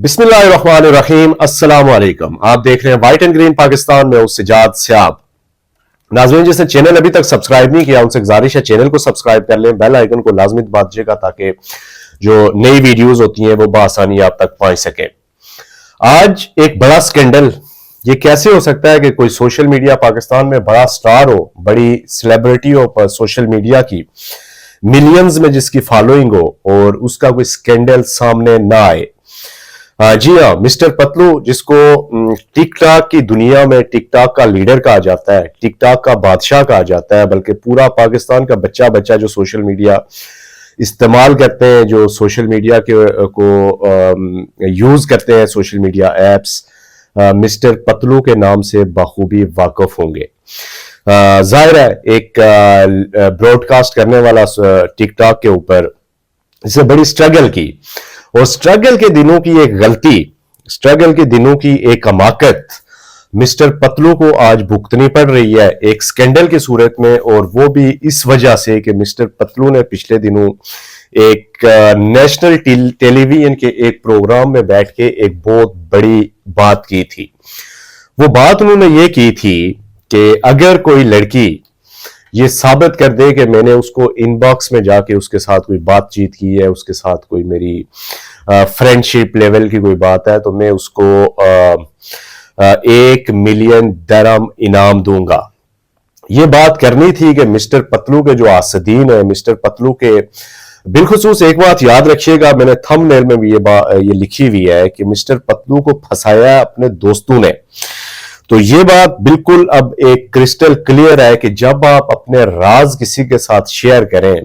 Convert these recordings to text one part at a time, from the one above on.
बिस्मिल्लाहिर्रहमानिर्रहीम। अस्सलाम वालेकुम। आप देख रहे हैं वाइट एंड ग्रीन पाकिस्तान में सजाद सियाब। नाज़रीन, जिसने चैनल अभी तक सब्सक्राइब नहीं किया उनसे गुजारिश है चैनल को सब्सक्राइब कर लें, बेल आइकन को लाजमी दबा दीजिएगा ताकि जो नई वीडियोस होती हैं वो बआसानी आप तक पहुंच सके। आज एक बड़ा स्कैंडल, ये कैसे हो सकता है कि कोई सोशल मीडिया पाकिस्तान में बड़ा स्टार हो, बड़ी सेलिब्रिटी हो पर सोशल मीडिया की मिलियंस में जिसकी फॉलोइंग हो और उसका कोई स्कैंडल सामने ना आए। जी हाँ, मिस्टर पतलू, जिसको टिकटॉक की दुनिया में टिकटॉक का लीडर कहा जाता है, टिकटॉक का बादशाह कहा जाता है, बल्कि पूरा पाकिस्तान का बच्चा बच्चा जो सोशल मीडिया इस्तेमाल करते हैं, जो सोशल मीडिया को यूज करते हैं, social media apps, mister Patlu के नाम से बखूबी वाकिफ होंगे। जाहिर है एक ब्रॉडकास्ट करने वाला टिकटॉक के ऊपर इससे बड़ी स्ट्रगल की, और स्ट्रगल के दिनों की एक गलती, स्ट्रगल के दिनों की एक हमाकत मिस्टर पतलू को आज भुगतनी पड़ रही है एक स्कैंडल की सूरत में। और वो भी इस वजह से कि मिस्टर पतलू ने पिछले दिनों एक नेशनल टेलीविजन के एक प्रोग्राम में बैठ के एक बहुत बड़ी बात की थी। वो बात उन्होंने ये की थी कि अगर कोई लड़की ये साबित कर दे कि मैंने उसको इनबॉक्स में जाके उसके साथ कोई बातचीत की है, उसके साथ कोई मेरी फ्रेंडशिप लेवल की कोई बात है, तो मैं उसको 1 मिलियन दरम इनाम दूंगा। ये बात करनी थी कि मिस्टर पतलू के जो आसदीन है, मिस्टर पतलू के बिलखुसूस एक बात याद रखिएगा, मैंने थंबनेल में भी ये लिखी हुई है कि मिस्टर पतलू को फंसाया अपने दोस्तों ने। तो ये बात बिल्कुल अब एक क्रिस्टल क्लियर है कि जब आप अपने राज किसी के साथ शेयर करें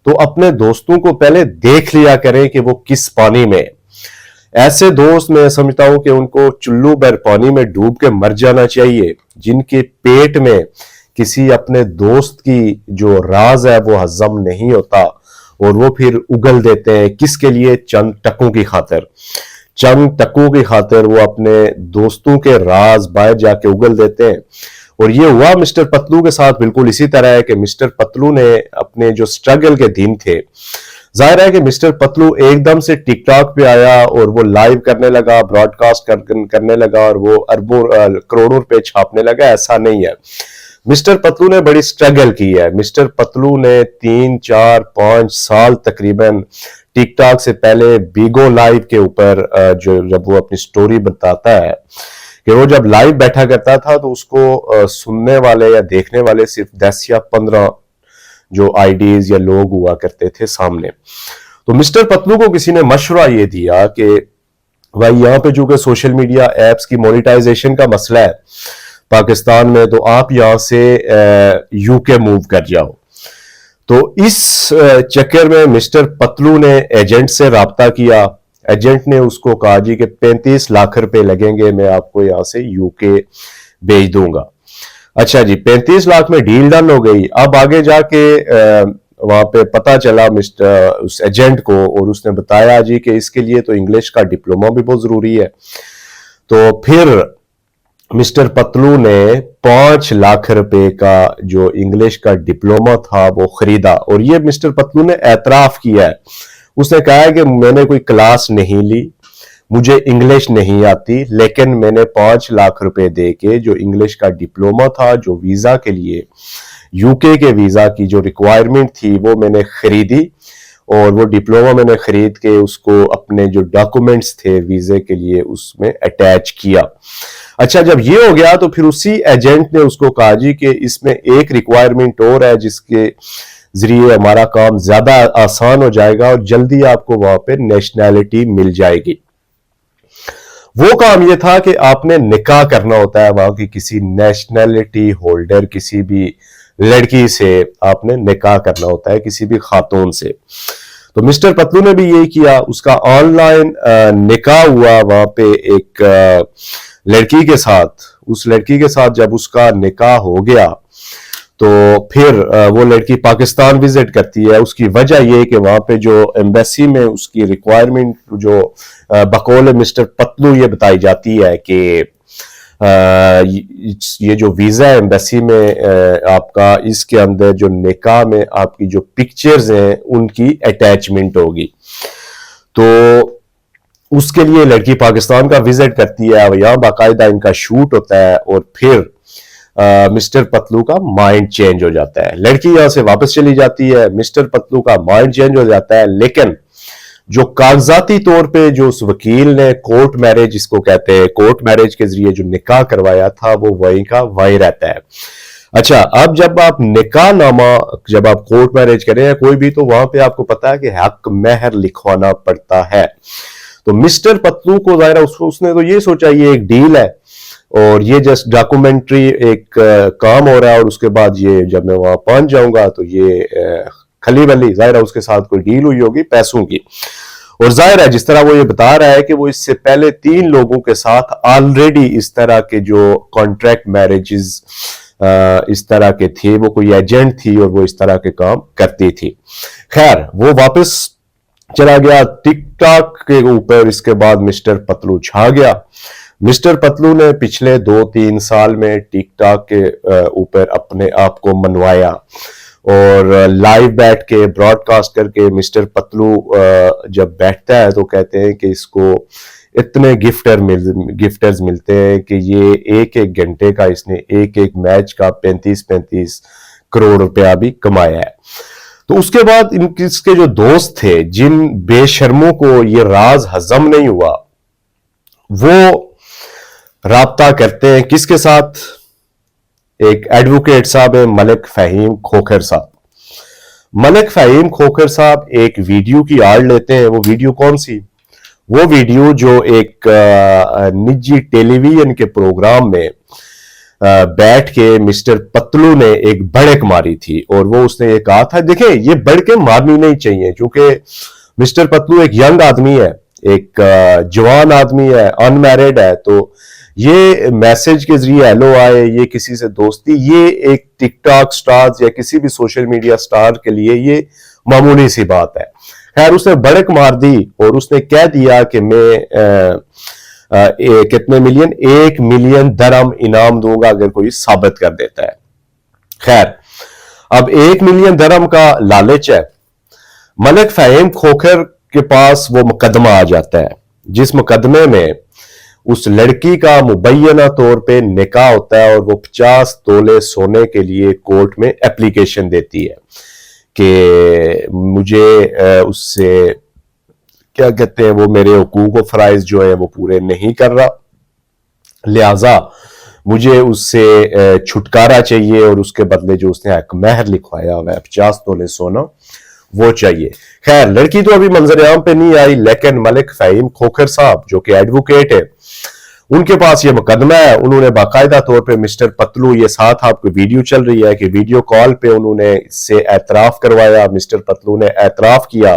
तो अपने दोस्तों को पहले देख लिया करें कि वो किस पानी में। ऐसे दोस्त मैं समझता हूं कि उनको चुल्लू भर पानी में डूब के मर जाना चाहिए, जिनके पेट में किसी अपने दोस्त की जो राज है वो हजम नहीं होता और वो फिर उगल देते हैं। किसके लिए? चंद टकों की खातिर। चंद टकों की खातिर वो अपने दोस्तों के राज बाहर जाके उगल देते हैं। और ये हुआ मिस्टर पतलू के साथ बिल्कुल इसी तरह है कि मिस्टर पतलू ने अपने जो स्ट्रगल के दिन थे, जाहिर है कि मिस्टर पतलू एकदम से टिकटॉक पे आया और वो लाइव करने लगा, ब्रॉडकास्ट करने लगा और वो अरबों करोड़ों रुपए छापने लगा। ऐसा नहीं है, मिस्टर पतलू ने बड़ी स्ट्रगल की है। मिस्टर पतलू ने 3, 4, 5 साल तकरीबन टिकटॉक से पहले बीगो लाइव के ऊपर जब वो अपनी स्टोरी बताता है कि वो जब लाइव बैठा करता था तो उसको सुनने वाले या देखने वाले सिर्फ 10 या 15 जो आईडीज या लोग हुआ करते थे सामने। तो मिस्टर पतलू को किसी ने मशवरा ये दिया कि भाई यहाँ पे चूंकि सोशल मीडिया एप्स की मोनेटाइजेशन का मसला है पाकिस्तान में, तो आप यहाँ से यूके मूव कर जाओ। तो इस चक्कर में मिस्टर पतलू ने एजेंट से राब्ता किया। एजेंट ने उसको कहा जी कि 35 लाख रुपए लगेंगे, मैं आपको यहां से यूके भेज दूंगा। अच्छा जी, 35 लाख में डील डन हो गई। अब आगे जाके वहां पे पता चला उस एजेंट को, और उसने बताया जी कि इसके लिए तो इंग्लिश का डिप्लोमा भी बहुत जरूरी है। तो फिर मिस्टर पतलू ने 5 लाख रुपए का जो इंग्लिश का डिप्लोमा था वो खरीदा। और ये मिस्टर पतलू ने एतराफ किया है, उसने कहा है कि मैंने कोई क्लास नहीं ली, मुझे इंग्लिश नहीं आती, लेकिन मैंने 5 लाख रुपए दे के जो इंग्लिश का डिप्लोमा था, जो वीजा के लिए यूके के वीजा की जो रिक्वायरमेंट थी वो मैंने खरीदी, और वो डिप्लोमा मैंने खरीद के उसको अपने जो डॉक्यूमेंट्स थे वीजे के लिए उसमें अटैच किया। अच्छा, जब ये हो गया तो फिर उसी एजेंट ने उसको कहा जी कि इसमें एक रिक्वायरमेंट और है जिसके जरिए हमारा काम ज्यादा आसान हो जाएगा और जल्दी आपको वहां पे नेशनैलिटी मिल जाएगी। वो काम ये था कि आपने निकाह करना होता है वहां की किसी नेशनैलिटी होल्डर, किसी भी लड़की से आपने निकाह करना होता है, किसी भी खातून से। तो मिस्टर पतलू ने भी यही किया, उसका ऑनलाइन निकाह हुआ वहां पे एक लड़की के साथ। उस लड़की के साथ जब उसका निकाह हो गया तो फिर वो लड़की पाकिस्तान विजिट करती है। उसकी वजह ये कि वहां पे जो एम्बेसी में उसकी रिक्वायरमेंट जो बकौल मिस्टर पतलू ये बताई जाती है कि ये जो वीजा है एम्बेसी में आपका, इसके अंदर जो निकाह में आपकी जो पिक्चर्स हैं उनकी अटैचमेंट होगी। तो اس کے لیے لڑکی پاکستان کا وزٹ کرتی ہے, یہاں باقاعدہ ان کا شوٹ ہوتا ہے, اور پھر مسٹر پتلو کا مائنڈ چینج ہو جاتا ہے. لڑکی یہاں سے واپس چلی جاتی ہے, مسٹر پتلو کا مائنڈ چینج ہو جاتا ہے, لیکن جو کاغذاتی طور پہ جو اس وکیل نے کورٹ میرج اس کو کہتے ہیں, کورٹ میرج کے ذریعے جو نکاح کروایا تھا وہ وہیں کا وہیں رہتا ہے. اچھا, اب جب آپ نکاح نامہ جب آپ کورٹ میرج کریں یا کوئی بھی, تو وہاں پہ آپ کو پتا ہے کہ حق مہر لکھوانا پڑتا ہے. تو مسٹر پتلو کو ظاہر اس نے تو یہ سوچا یہ ایک ڈیل ہے اور یہ جسٹ ڈاکومنٹری ایک کام ہو رہا ہے, اور اس کے بعد یہ جب میں وہاں پہنچ جاؤں گا تو یہ کھلی بلی ظاہر ہے اس کے ساتھ کوئی ڈیل ہوئی ہوگی پیسوں کی. اور ظاہر ہے جس طرح وہ یہ بتا رہا ہے کہ وہ اس سے پہلے 3 لوگوں کے ساتھ آلریڈی اس طرح کے جو کانٹریکٹ میرجز اس طرح کے تھے, وہ کوئی ایجنٹ تھی اور وہ اس طرح کے کام کرتی تھی. خیر, وہ واپس چلا گیا ٹک ٹاک کے اوپر. اس کے بعد مسٹر پتلو چھا گیا. مسٹر پتلو نے پچھلے 2-3 سال میں ٹک ٹاک کے اوپر اپنے آپ کو منوایا, اور لائیو بیٹھ کے براڈ کاسٹ کر کے مسٹر پتلو جب بیٹھتا ہے تو کہتے ہیں کہ اس کو اتنے گفٹرز ملتے ہیں کہ یہ ایک گھنٹے کا اس نے ایک میچ کا 35 کروڑ روپیہ بھی کمایا ہے. تو اس کے بعد اس کے جو دوست تھے جن بے شرموں کو یہ راز ہضم نہیں ہوا, وہ رابطہ کرتے ہیں کس کے ساتھ؟ ایک ایڈوکیٹ صاحب ہیں, ملک فہیم کھوکھر صاحب. ملک فہیم کھوکھر صاحب ایک ویڈیو کی آڑ لیتے ہیں. وہ ویڈیو کون سی؟ وہ ویڈیو جو ایک نجی ٹیلی ویژن کے پروگرام میں بیٹھ کے مسٹر پتلو نے ایک بڑک ماری تھی, اور وہ اس نے یہ کہا تھا, دیکھیں یہ بڑکیں مارنی نہیں چاہیے کیونکہ مسٹر پتلو ایک ینگ آدمی ہے, ایک جوان آدمی ہے, ان میرڈ ہے, تو یہ میسج کے ذریعے ہیلو آئے, یہ کسی سے دوستی, یہ ایک ٹک ٹاک سٹارز یا کسی بھی سوشل میڈیا سٹار کے لیے یہ معمولی سی بات ہے. خیر, اس نے بڑک مار دی اور اس نے کہہ دیا کہ میں کتنے ملین 1 ملین درہم انعام دوں گا اگر کوئی ثابت کر دیتا ہے. خیر, اب 1 ملین درہم کا لالچ ہے. ملک فہیم کھوکھر کے پاس وہ مقدمہ آ جاتا ہے جس مقدمے میں اس لڑکی کا مبینہ طور پہ نکاح ہوتا ہے, اور وہ 50 تولے سونے کے لیے کورٹ میں اپلیکیشن دیتی ہے کہ مجھے اس سے کیا کہتے ہیں وہ میرے حقوق و فرائض جو ہیں وہ پورے نہیں کر رہا, لہذا مجھے اس سے چھٹکارا چاہیے, اور اس کے بدلے جو اس نے حق مہر لکھوایا ہوا ہے 50 تولے سونا وہ چاہیے. خیر, لڑکی تو ابھی منظر عام پہ نہیں آئی, لیکن ملک فہیم کھوکھر صاحب جو کہ ایڈوکیٹ ہے, ان کے پاس یہ مقدمہ ہے. انہوں نے باقاعدہ طور پہ مسٹر پتلو, یہ ساتھ آپ کو ویڈیو چل رہی ہے کہ ویڈیو کال پہ انہوں نے اس سے اعتراف کروایا. مسٹر پتلو نے اعتراف کیا,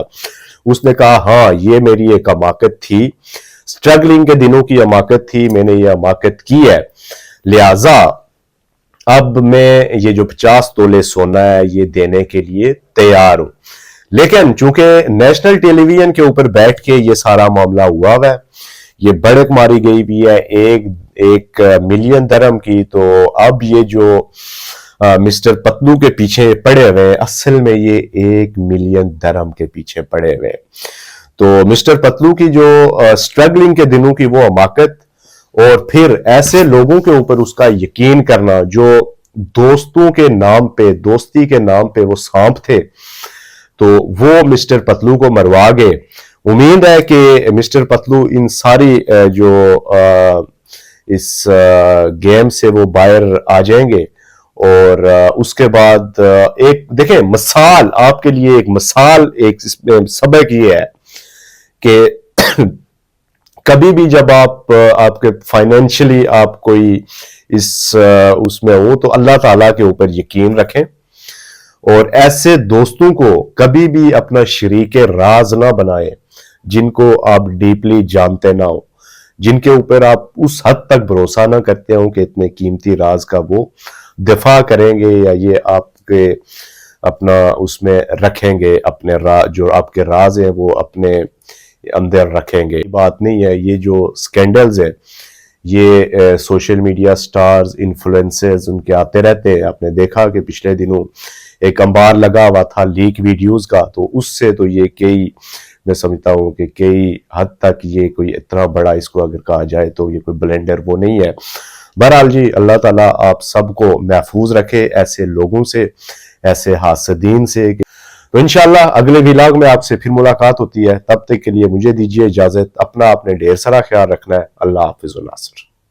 اس نے کہا ہاں یہ میری ایک حماقت تھی, سٹرگلنگ کے دنوں کی حماقت تھی, میں نے یہ حماقت کی ہے, لہذا اب میں یہ جو 50 تولے سونا ہے یہ دینے کے لیے تیار ہوں. لیکن چونکہ نیشنل ٹیلی ویژن کے اوپر بیٹھ کے یہ سارا معاملہ ہوا ہے, یہ بڑک ماری گئی بھی ہے 1 ملین درہم کی, تو اب یہ جو مسٹر پتلو کے پیچھے پڑے ہوئے اصل میں یہ 1 ملین درہم کے پیچھے پڑے ہوئے. تو مسٹر پتلو کی جو سٹرگلنگ کے دنوں کی وہ حماقت, اور پھر ایسے لوگوں کے اوپر اس کا یقین کرنا جو دوستوں کے نام پہ, دوستی کے نام پہ وہ سانپ تھے, تو وہ مسٹر پتلو کو مروا گئے. امید ہے کہ مسٹر پتلو ان ساری جو اس گیم سے وہ باہر آ جائیں گے, اور اس کے بعد ایک دیکھیں مثال آپ کے لیے, ایک مثال, ایک اس میں سبق یہ ہے کہ کبھی بھی جب آپ کے فائنینشلی آپ کوئی اس میں ہو تو اللہ تعالیٰ کے اوپر یقین رکھیں, اور ایسے دوستوں کو کبھی بھی اپنا شریک راز نہ بنائیں جن کو آپ ڈیپلی جانتے نہ ہو, جن کے اوپر آپ اس حد تک بھروسہ نہ کرتے ہوں کہ اتنے قیمتی راز کا وہ دفاع کریں گے یا یہ آپ کے اپنا اس میں رکھیں گے, اپنے جو آپ کے راز ہیں وہ اپنے اندر رکھیں گے. بات نہیں ہے, یہ جو سکینڈلز ہیں یہ سوشل میڈیا سٹارز, انفلوئنسرز ان کے آتے رہتے ہیں. آپ نے دیکھا کہ پچھلے دنوں ایک انبار لگا ہوا تھا لیک ویڈیوز کا, تو اس سے تو یہ کئی میں سمجھتا ہوں کہ کئی حد تک یہ کوئی اتنا بڑا اس کو اگر کہا جائے تو یہ کوئی بلینڈر وہ نہیں ہے۔ بہرحال جی اللہ تعالیٰ آپ سب کو محفوظ رکھے ایسے لوگوں سے، ایسے حاسدین سے۔ تو انشاءاللہ اگلے ولاگ میں آپ سے پھر ملاقات ہوتی ہے، تب تک کے لیے مجھے دیجیے اجازت، اپنا آپ نے ڈھیر سارا خیال رکھنا ہے۔ اللہ حافظ و ناصر۔